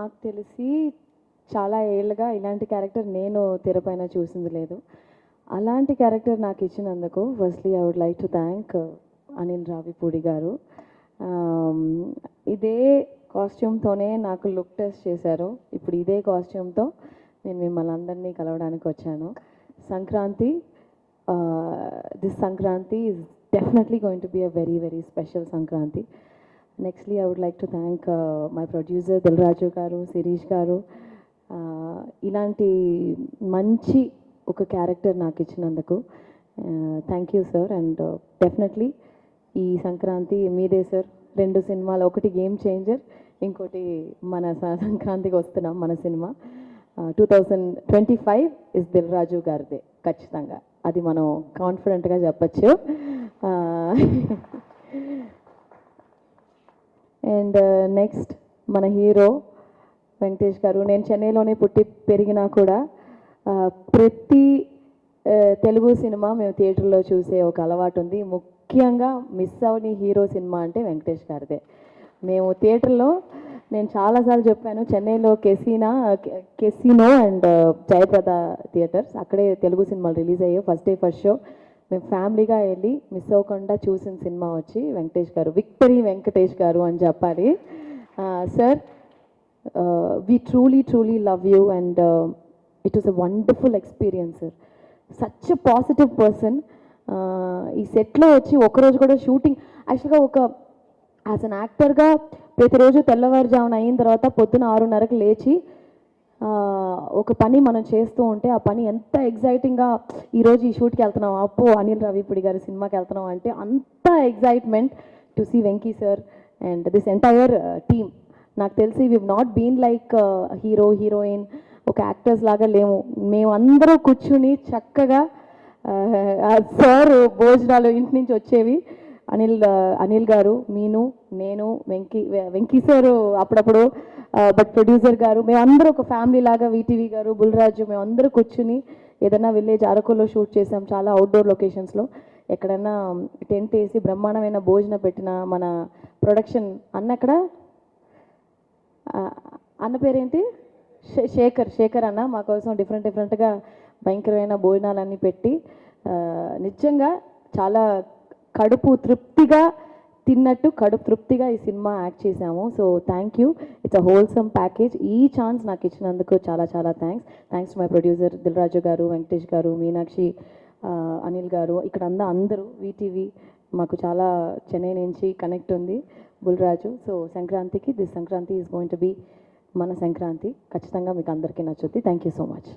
నాకు తెలిసి చాలా ఏళ్ళుగా ఇలాంటి క్యారెక్టర్ నేను తెరపైన చూసింది లేదు. అలాంటి క్యారెక్టర్ నాకు ఇచ్చినందుకు firstly I would like to thank Anil Ravipudi garu. ఇదే కాస్ట్యూమ్తోనే నాకు లుక్ టెస్ట్ చేశారు. ఇప్పుడు ఇదే కాస్ట్యూమ్తో నేను మిమ్మల్ని అందరినీ కలవడానికి వచ్చాను. Sankranti, this Sankranti is definitely going to be a very very special Sankranti. Nextly I would like to thank my producer Dil Raju garu, Shirish garu. ఇలాంటి మంచి ఒక క్యారెక్టర్ నాకు ఇచ్చినందుకు thank you sir. And definitely ఈ సంక్రాంతి మీదే సార్. 2 సినిమాలు, ఒకటి గేమ్ చేంజర్, ఇంకోటి మన సంక్రాంతికి వస్తున్నాం మన సినిమా. 2025 ఇస్ దిల్రాజు గారిదే ఖచ్చితంగా, అది మనం కాన్ఫిడెంట్గా చెప్పచ్చు. అండ్ నెక్స్ట్ మన హీరో వెంకటేష్ గారు. నేను చెన్నైలోనే పుట్టి పెరిగినా కూడా ప్రతి తెలుగు సినిమా మేము థియేటర్లో చూసే ఒక అలవాటు ఉంది. ముఖ్యంగా మిస్ అవని హీరో సినిమా అంటే వెంకటేష్ గారిదే. మేము థియేటర్లో, నేను చాలాసార్లు చెప్పాను, చెన్నైలో కెసినో అండ్ జయప్రద థియేటర్స్, అక్కడే తెలుగు సినిమాలు రిలీజ్ అయ్యాయి. ఫస్ట్ డే ఫస్ట్ షో మేము ఫ్యామిలీగా వెళ్ళి మిస్ అవ్వకుండా చూసిన సినిమా వచ్చి వెంకటేష్ గారు, విక్టరీ వెంకటేష్ గారు అని చెప్పాలి. Sir, we truly love you and it was a wonderful experience sir. Such a positive person. ఈ సెట్లో వచ్చి ఒకరోజు కూడా షూటింగ్, యాక్చువల్గా ఒక యాజ్ అన్ యాక్టర్గా ప్రతిరోజు తెల్లవారుజామున అయిన తర్వాత పొద్దున 6:30కి లేచి ఒక పని మనం చేస్తూ ఉంటే ఆ పని ఎంత ఎగ్జైటింగ్గా, ఈరోజు ఈ షూట్కి వెళ్తున్నాం, అప్పు అనిల్ రావిపూడి గారి సినిమాకి వెళ్తున్నాం అంటే అంత excitement to see Venky sir and this entire team. నాకు తెలిసి we not been like hero heroine, ఒక యాక్టర్స్ లాగా లేము. మేమందరూ కూర్చుని చక్కగా సార్ భోజనాలు ఇంటి నుంచి వచ్చేవి. అనిల్ గారు, నేను వెంకీ సారు అప్పుడప్పుడు, బట్ ప్రొడ్యూసర్ గారు, మేమందరూ ఒక ఫ్యామిలీ లాగా, వీటీవీ గారు, బుల్రాజు, మేమందరూ కూర్చుని ఏదైనా విలేజ్ అరకులో షూట్ చేసాం, చాలా అవుట్డోర్ లొకేషన్స్లో. ఎక్కడైనా టెంట్ వేసి బ్రహ్మాండమైన భోజనం పెట్టిన మన ప్రొడక్షన్ అక్కడ అన్న పేరేంటి, శేఖర్ అన్న మా కోసం డిఫరెంట్గా భయంకరమైన భోజనాలన్నీ పెట్టి నిజంగా చాలా కడుపు తృప్తిగా తిన్నట్టు, కడుపు తృప్తిగా ఈ సినిమా యాక్ట్ చేశాము. So thank you, it's a wholesome package. ఈ ఛాన్స్ నాకు ఇచ్చినందుకు చాలా thanks to my producer Dil Raju గారు, వెంకటేష్ గారు, మీనాక్షి, అనిల్ గారు, ఇక్కడ అందరూ వీటీవీ మాకు చాలా చెన్నై నుంచి కనెక్ట్ ఉంది, బుల్రాజు. సో సంక్రాంతికి, this Sankranti is going to be మన సంక్రాంతి. ఖచ్చితంగా మీకు అందరికీ నచ్చుద్ది. Thank you so much.